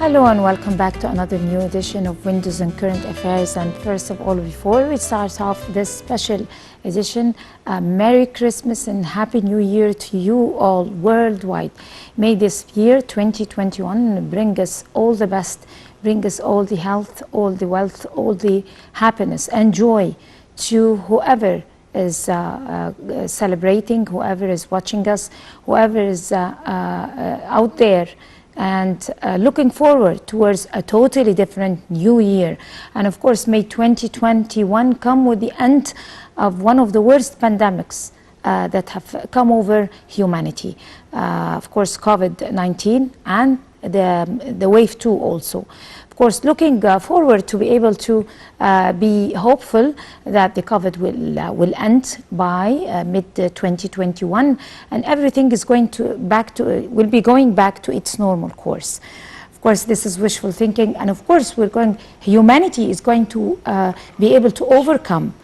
Hello and welcome back to another new edition of Windows and Current Affairs. And first of all, before we start off this special edition, Merry Christmas and Happy New Year to you all worldwide. May this year 2021 bring us all the best, bring us all the health, all the wealth, all the happiness and joy to whoever is celebrating, whoever is watching us, whoever is out there and looking forward towards a totally different new year. And of course, may 2021 come with the end of one of the worst pandemics that have come over humanity. Of course, COVID-19 and the wave 2 also. Of course, looking forward to be able to be hopeful that the COVID will end by mid-2021 and everything is going to will be going back to its normal course. Of course, this is wishful thinking, and of course, humanity is going to be able to overcome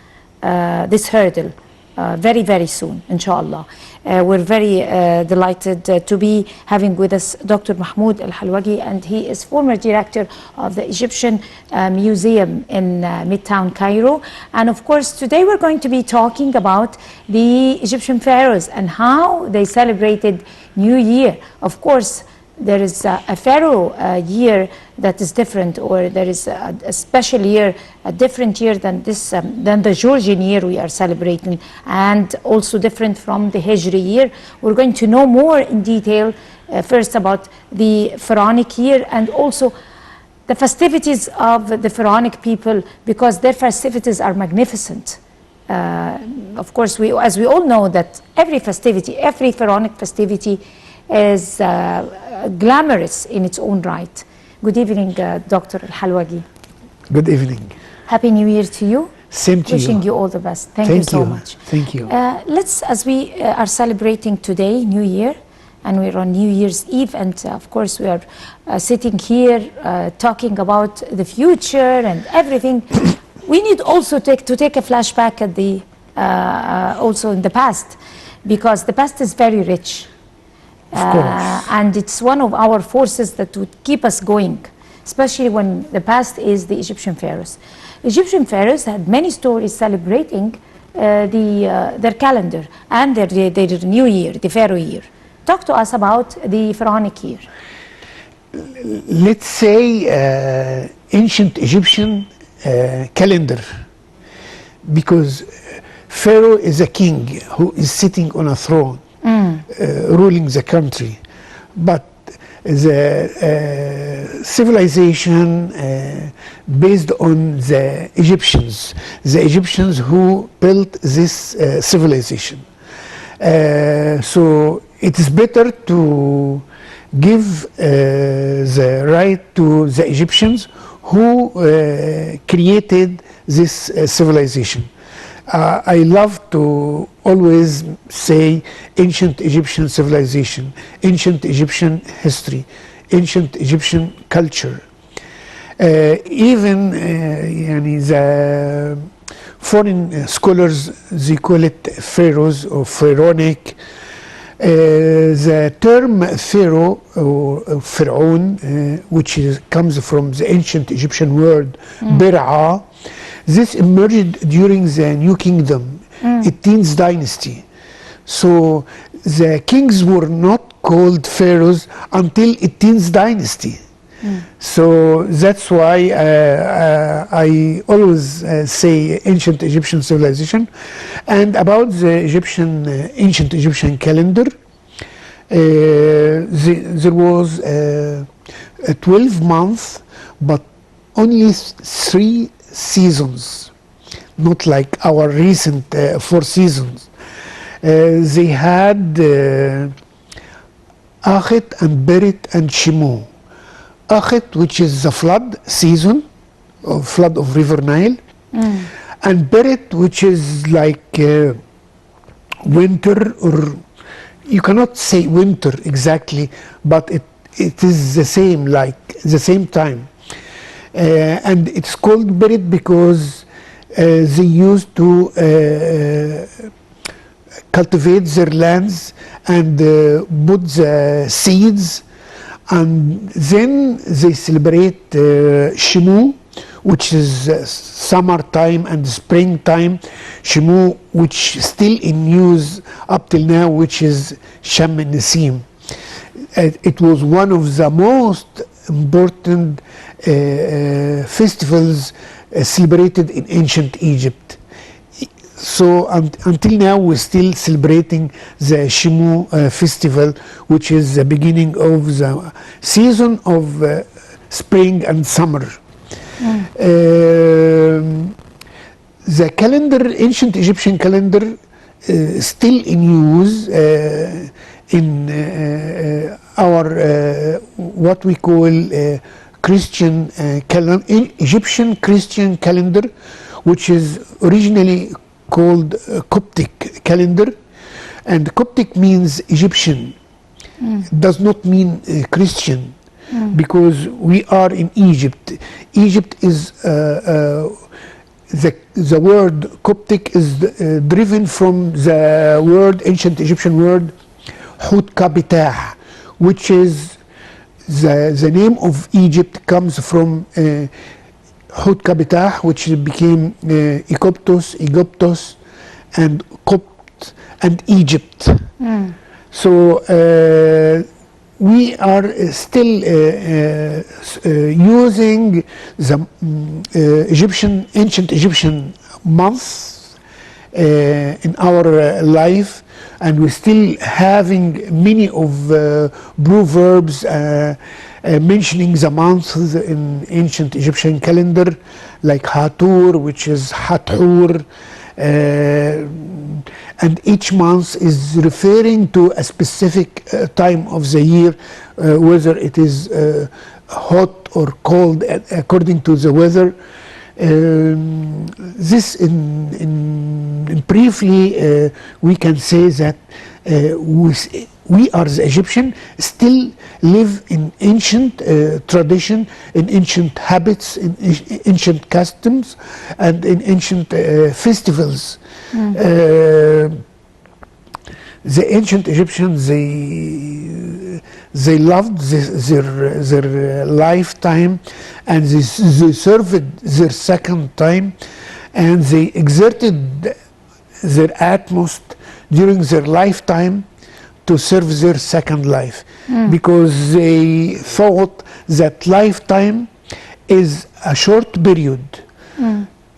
this hurdle very, very soon, inshallah. We're very delighted to be having with us Dr. Mahmoud Al Halwagy, and he is former director of the Egyptian Museum in Midtown Cairo. And of course, today we're going to be talking about the Egyptian pharaohs and how they celebrated New Year. Of course, there is a pharaoh year that is different, or there is a special year, a different year than the Georgian year we are celebrating, and also different from the Hijri year. We're going to know more in detail first about the pharaonic year and also the festivities of the pharaonic people, because their festivities are magnificent. Of course, as we all know that every festivity, every pharaonic festivity is glamorous in its own right. Good evening, Dr. Al Halwagy. Good evening. Happy New Year to you. Same to you. Wishing you all the best. Thank you so much. Thank you. As we are celebrating today, New Year, and we're on New Year's Eve, and of course we are sitting here talking about the future and everything. We need also to take a flashback at the also in the past, because the past is very rich. And it's one of our forces that would keep us going, especially when the past is the Egyptian pharaohs. Egyptian pharaohs had many stories celebrating their calendar and their new year, the pharaoh year. Talk to us about the pharaonic year. Let's say ancient Egyptian calendar, because pharaoh is a king who is sitting on a throne. Ruling the country, but the civilization based on the Egyptians who built this civilization. So it is better to give the right to the Egyptians who created this civilization. I love to always say ancient Egyptian civilization, ancient Egyptian history, ancient Egyptian culture. Even the foreign scholars, they call it pharaohs or pharaonic. The term pharaoh or pharaon, which comes from the ancient Egyptian word bir'a, this emerged during the New Kingdom, 18th dynasty. So the kings were not called pharaohs until 18th dynasty. So that's why I always say ancient Egyptian civilization. And about the ancient Egyptian calendar, there was a 12 month, but only 3 seasons, not like our recent 4 seasons. They had Akhet and Beret and Shimo. Akhet, which is the flood season, or flood of River Nile, and Beret, which is like winter, or you cannot say winter exactly, but it is the same, like the same time. And it's called Beret because they used to cultivate their lands and put the seeds And then they celebrate Shimu, which is summertime and springtime. Shimu, which still in use up till now, which is Sham Nisim. It was one of the most important festivals celebrated in ancient Egypt. So until now, we're still celebrating the Shimu festival, which is the beginning of the season of spring and summer. The calendar, ancient Egyptian calendar, still in use in our what we call Christian Egyptian Christian calendar, which is originally called Coptic Calendar. And Coptic means Egyptian, does not mean Christian, because we are in Egypt. Egypt is the word Coptic is driven from the word, ancient Egyptian word Hut Kabitah, which is the name of Egypt comes from Hut Kabitah, which became Egyptos, and Copt and Egypt. So we are still using the ancient Egyptian months in our life, and we're still having many of proverbs mentioning the months in ancient Egyptian calendar, like Hatur, which is Hathur, and each month is referring to a specific time of the year, whether it is hot or cold according to the weather. This in briefly we can say that we are the Egyptian still live in ancient tradition, in ancient habits, in ancient customs, and in ancient festivals. The ancient Egyptians, they loved their lifetime, and they served their second time, and they exerted their utmost during their lifetime to serve their second life, because they thought that lifetime is a short period,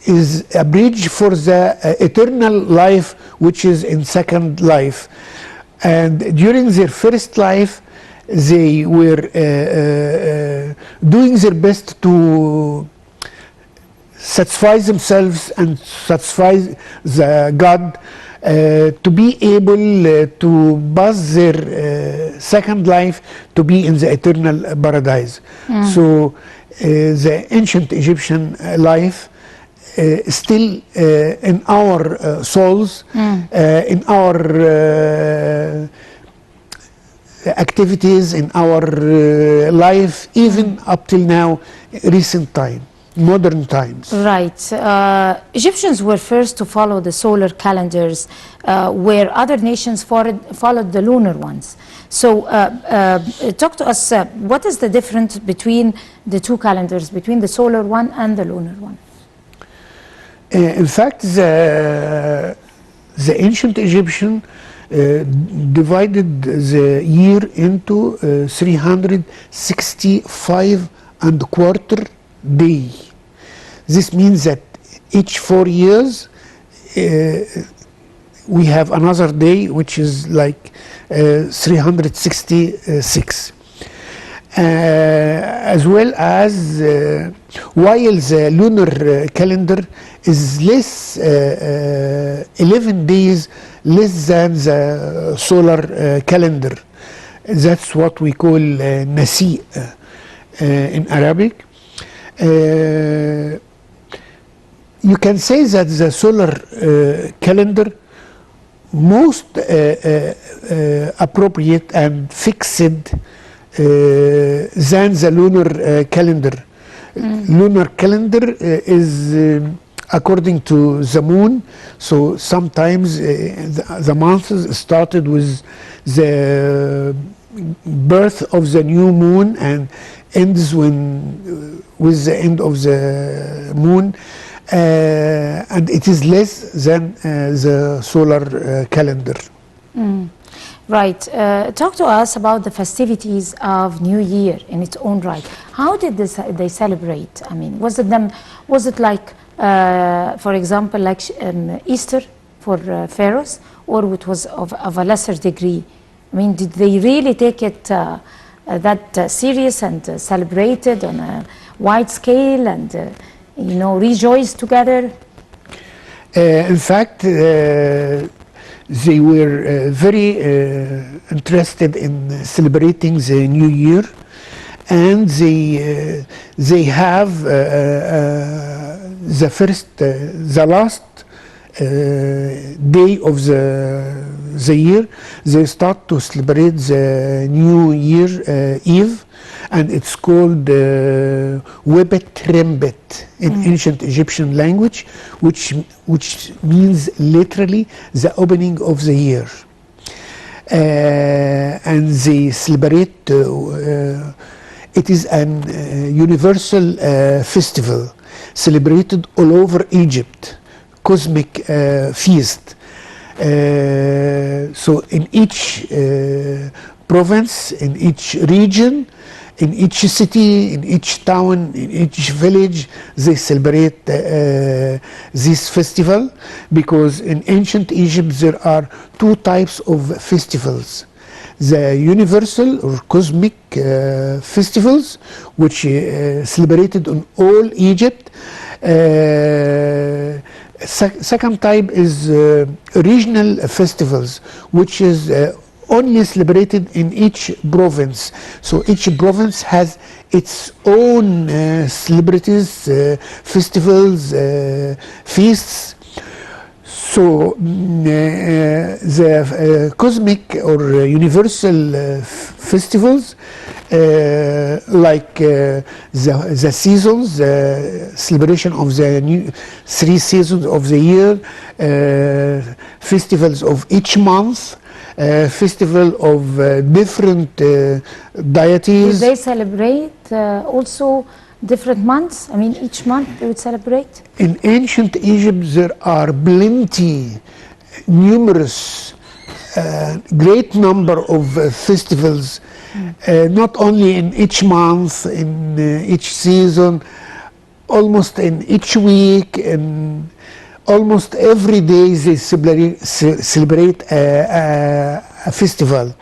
is a bridge for the eternal life, which is in second life. And during their first life, they were doing their best to satisfy themselves and satisfy the God, to be able to pass their second life to be in the eternal paradise. So the ancient Egyptian life still in our souls, in our activities, in our life, even up till now, recent time, modern times. Right. Egyptians were first to follow the solar calendars, where other nations followed the lunar ones. So talk to us, what is the difference between the two calendars, between the solar one and the lunar one? In fact, the ancient Egyptian divided the year into 365 and a quarter day. This means that each 4 years we have another day, which is like 366. As well as while the lunar calendar is less 11 days less than the solar calendar. That's what we call Nasi in Arabic. You can say that the solar calendar most appropriate and fixed than the lunar calendar. Lunar calendar is according to the moon, so sometimes the months started with the birth of the new moon and ends with the end of the moon, and it is less than the solar calendar. Right. Talk to us about the festivities of New Year in its own right. How did they celebrate? I mean, was it like, for example, like Easter for pharaohs, or it was of a lesser degree? I mean, did they really take it that serious and celebrate it on a wide scale and, rejoice together? In fact, they were very interested in celebrating the New Year, and they have the last day of the year. They start to celebrate the New Year Eve, and it's called Webet Rembet in ancient Egyptian language, which means literally the opening of the year. And they celebrate, it is an universal festival celebrated all over Egypt, cosmic feast. So in each province, in each region, in each city, in each town, in each village, they celebrate this festival, because in ancient Egypt there are two types of festivals. The universal or cosmic festivals, which celebrated in all Egypt. Second type is regional festivals, which is only celebrated in each province. So each province has its own celebrities, festivals, feasts. So the cosmic or universal festivals, like the seasons, the celebration of the new 3 seasons of the year, festivals of each month, festival of different deities. Did they celebrate also different months? I mean, each month they would celebrate? In ancient Egypt, there are plenty, numerous, great number of festivals, not only in each month, in each season, almost in each week, and almost every day they celebrate a festival.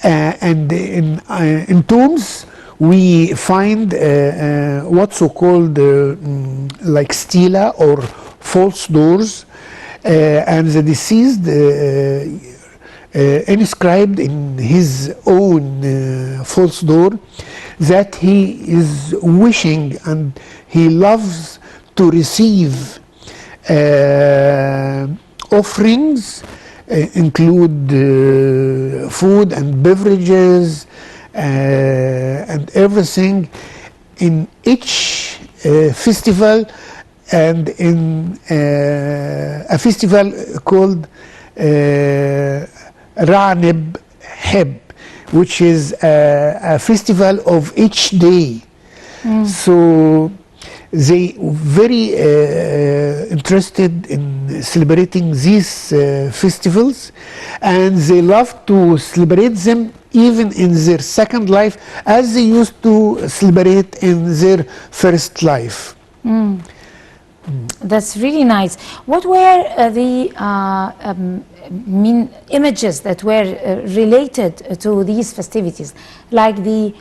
And in tombs, we find what's so called like stela or false doors, and the deceased inscribed in his own false door that he is wishing and he loves to receive offerings, include food and beverages and everything in each festival, and in a festival called Ra'neb Heb, which is a festival of each day. So they very interested in celebrating these festivals, and they love to celebrate them even in their second life, as they used to celebrate in their first life. That's really nice. What were the images that were related to these festivities, like the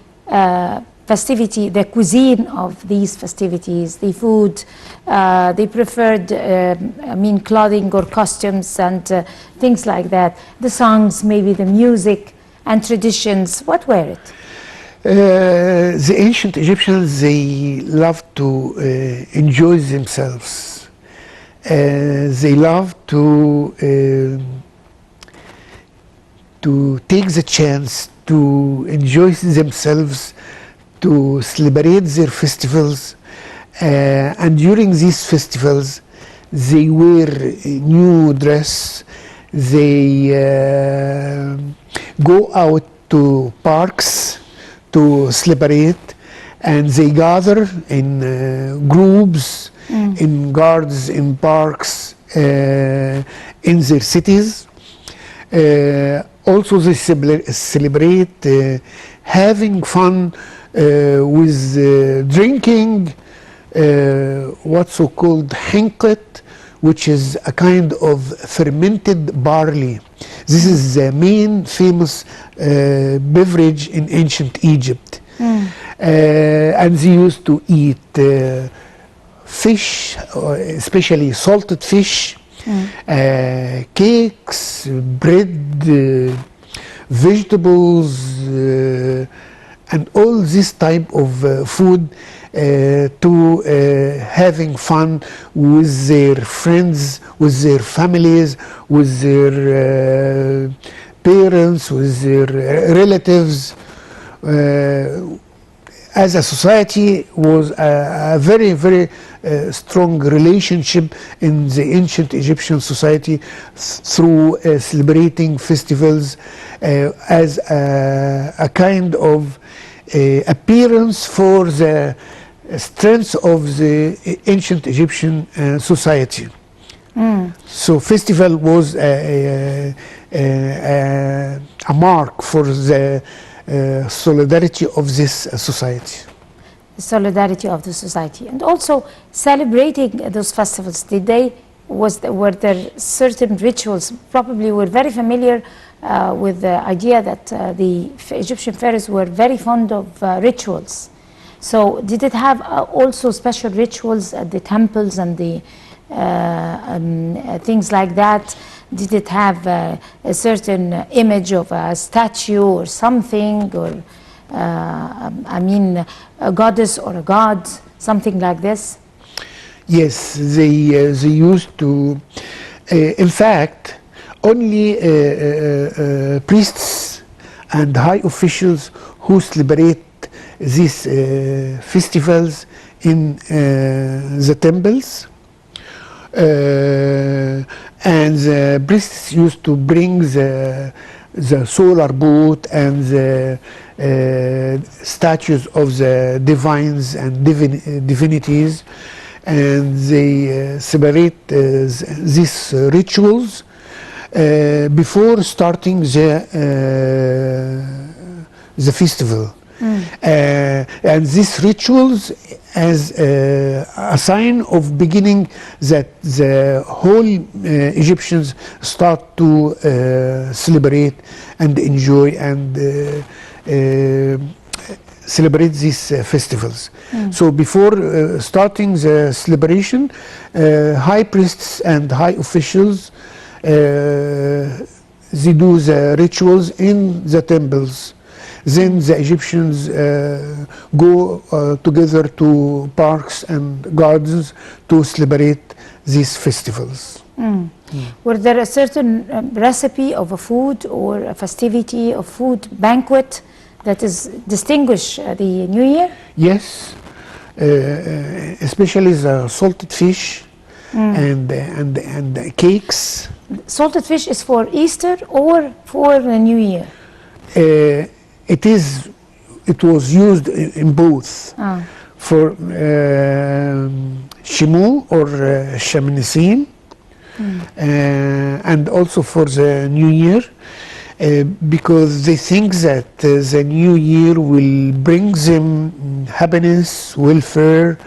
festivity, the cuisine of these festivities, the food, they preferred, clothing or costumes and things like that, the songs, maybe the music and traditions? What were it? The ancient Egyptians, they loved to enjoy themselves. They loved to take the chance to enjoy themselves, to celebrate their festivals, and during these festivals they wear new dress, they go out to parks to celebrate, and they gather in groups, in gardens, in parks, in their cities. Also they celebrate having fun with drinking what's so called hinklet, which is a kind of fermented barley. This is the main famous beverage in ancient Egypt. And they used to eat fish, especially salted fish, cakes, bread, vegetables, and all this type of food to having fun with their friends, with their families, with their parents, with their relatives. As a society, was a very, very strong relationship in the ancient Egyptian society through celebrating festivals as a kind of appearance for the strength of the ancient Egyptian society. So festival was a mark for the solidarity of this society. The solidarity of the society, and also celebrating those festivals. Were there certain rituals? Probably were very familiar with the idea that the Egyptian pharaohs were very fond of rituals. So did it have also special rituals at the temples and the things like that? Did it have a certain image of a statue or something, or a goddess or a god, something like this? Yes, they used to. In fact, only priests and high officials who celebrate these festivals in the temples. And the priests used to bring the solar boat and the statues of the divines and divinities, and they celebrate these rituals before starting the festival. And these rituals as a sign of beginning that the whole Egyptians start to celebrate and enjoy and celebrate these festivals. So before starting the celebration, high priests and high officials they do the rituals in the temples. Then the Egyptians go together to parks and gardens to celebrate these festivals. Were there a certain recipe of a food or a festivity of food banquet that is distinguish the New Year? Yes, especially the salted fish and cakes. Salted fish is for Easter or for the New Year? It was used in both for Shimu or Shamanisin, and also for the New Year, because they think that the New Year will bring them happiness, welfare,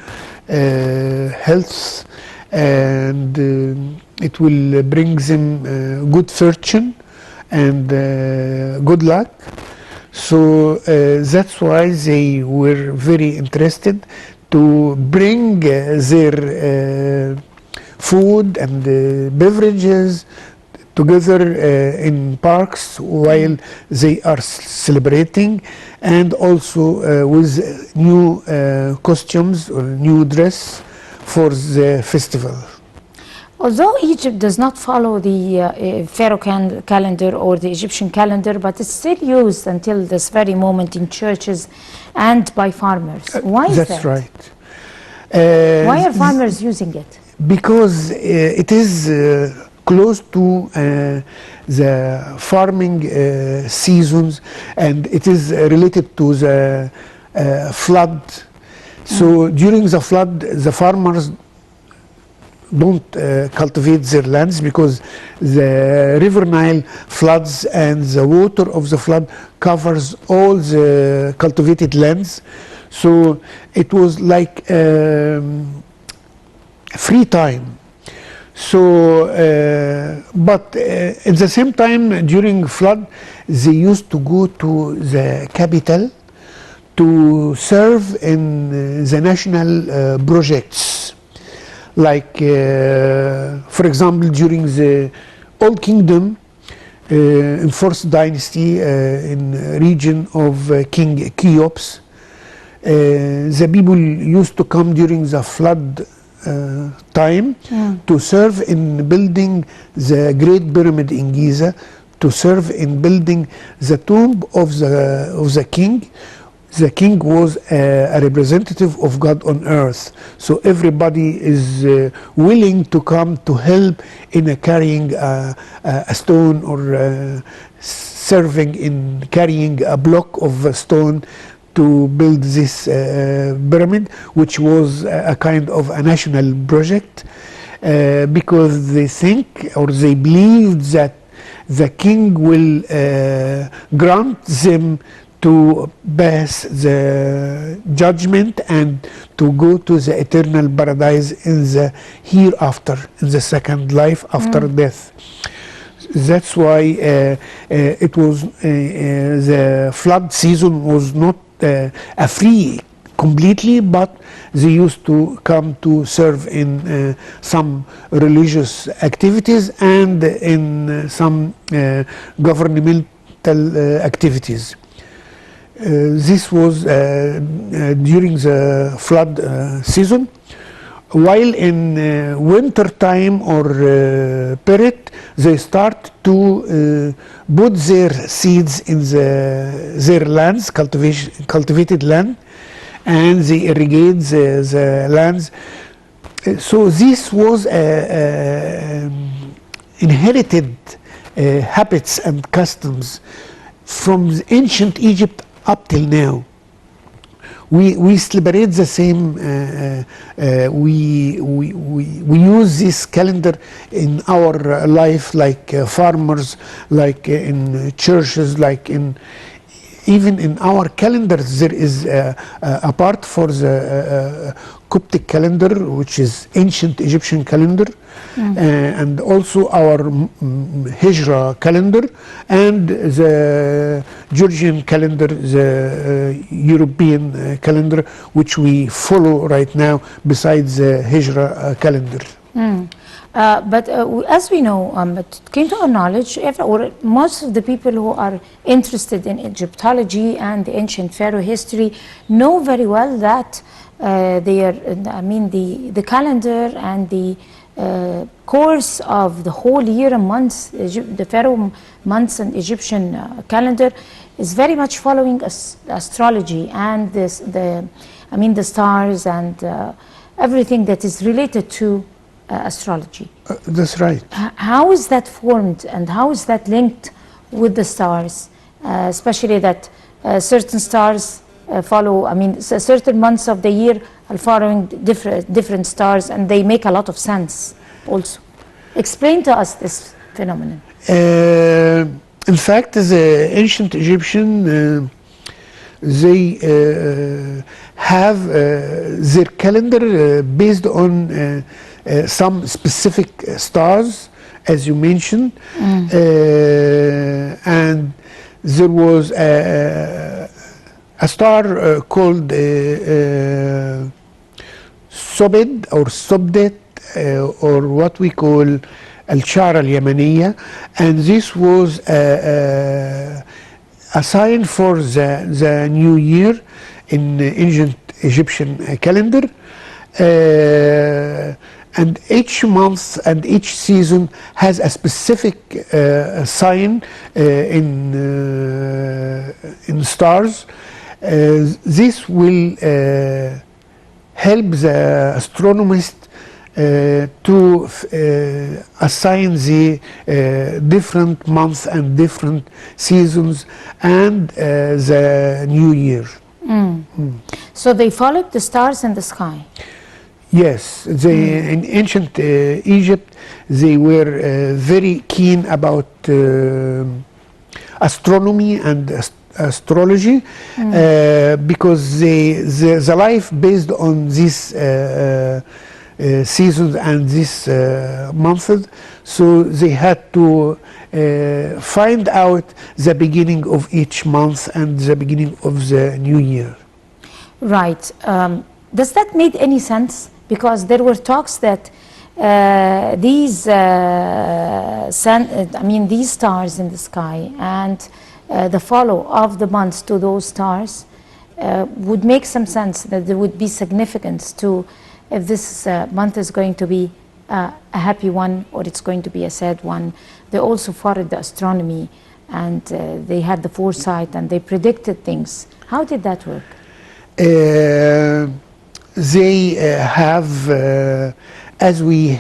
health, and it will bring them good fortune and good luck. So that's why they were very interested to bring their food and beverages together in parks while they are celebrating, and also with new costumes or new dress for the festival. Although Egypt does not follow the Pharaoh calendar or the Egyptian calendar, but it's still used until this very moment in churches and by farmers. Why is that? That's right. Why are farmers using it? Because it is close to the farming seasons, and it is related to the flood. So during the flood, the farmers don't cultivate their lands because the river Nile floods, and the water of the flood covers all the cultivated lands. So it was like free time. So, but at the same time, during flood, they used to go to the capital to serve in the national projects. Like, for example, during the Old Kingdom, in 4th dynasty, in region of King Cheops, the people used to come during the flood time to serve in building the Great Pyramid in Giza, to serve in building the tomb of the king. The king was a representative of God on earth, so everybody is willing to come to help in carrying a stone, or serving in carrying a block of stone to build this pyramid, which was a kind of a national project, because they think, or they believed, that the king will grant them to pass the judgment and to go to the eternal paradise in the hereafter, in the second life after death. That's why it was the flood season was not a free completely, but they used to come to serve in some religious activities and in some governmental activities. This was during the flood season, while in winter time or period, they start to put their seeds in their lands, cultivated land, and they irrigate the lands. So this was inherited habits and customs from ancient Egypt up till now. We celebrate the same, we use this calendar in our life, like farmers, like in churches, like even in our calendars. There is a part for the Coptic calendar, which is ancient Egyptian calendar, and also our Hijra calendar, and the Georgian calendar, the European calendar, which we follow right now, besides the Hijra calendar. But as we know, it came to our knowledge, or most of the people who are interested in Egyptology and the ancient pharaoh history know very well that the calendar and the course of the whole year and months, the pharaoh months and Egyptian calendar is very much following astrology and the stars and everything that is related to astrology. That's right. How is that formed, and how is that linked with the stars, especially that certain stars follow, certain months of the year are following different stars, and they make a lot of sense also. Explain to us this phenomenon. In fact, the ancient Egyptian, they have their calendar based on some specific stars, as you mentioned, and there was a star called Sobed or Sobdet, or what we call Al-Shara al-Yamaniya, and this was a sign for the new year in ancient Egyptian calendar. And each month and each season has a specific sign in stars. This will help the astronomist to assign the different months and different seasons and the new year. So they followed the stars in the sky. Yes, in ancient Egypt, they were very keen about astronomy and astrology because the life based on these seasons and these months, so they had to find out the beginning of each month and the beginning of the new year. Right. Does that make any sense? Because there were talks that these stars in the sky and the follow of the months to those stars would make some sense, that there would be significance to if this month is going to be a happy one or it's going to be a sad one. They also followed the astronomy and they had the foresight and they predicted things. How did that work? They have, as we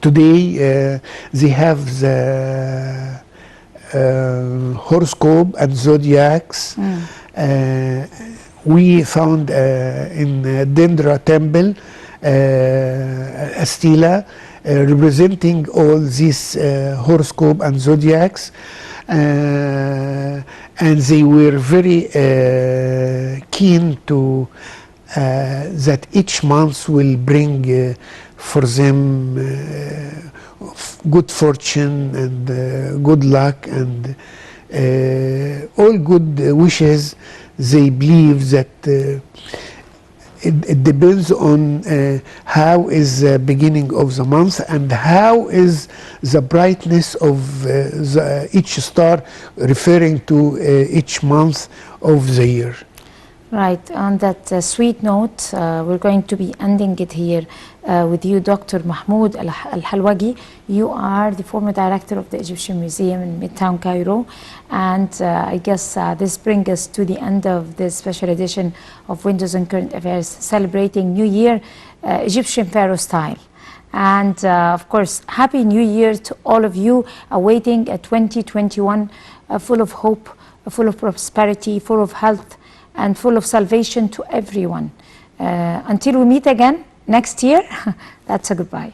today, they have the horoscope and zodiacs. We found in Dendra temple a stela representing all these horoscope and zodiacs, and they were very keen to that each month will bring for them good fortune and good luck and all good wishes. They believe that it depends on how is the beginning of the month and how is the brightness of each star, referring to each month of the year. Right. On that sweet note, we're going to be ending it here with you, Dr. Mahmoud Al Halwagy. You are the former director of the Egyptian Museum in Midtown Cairo. And I guess this brings us to the end of this special edition of Windows and Current Affairs, celebrating New Year, Egyptian Pharaoh style. And of course, Happy New Year to all of you, awaiting a 2021 full of hope, full of prosperity, full of health, and full of salvation to everyone. Until we meet again next year, that's a goodbye.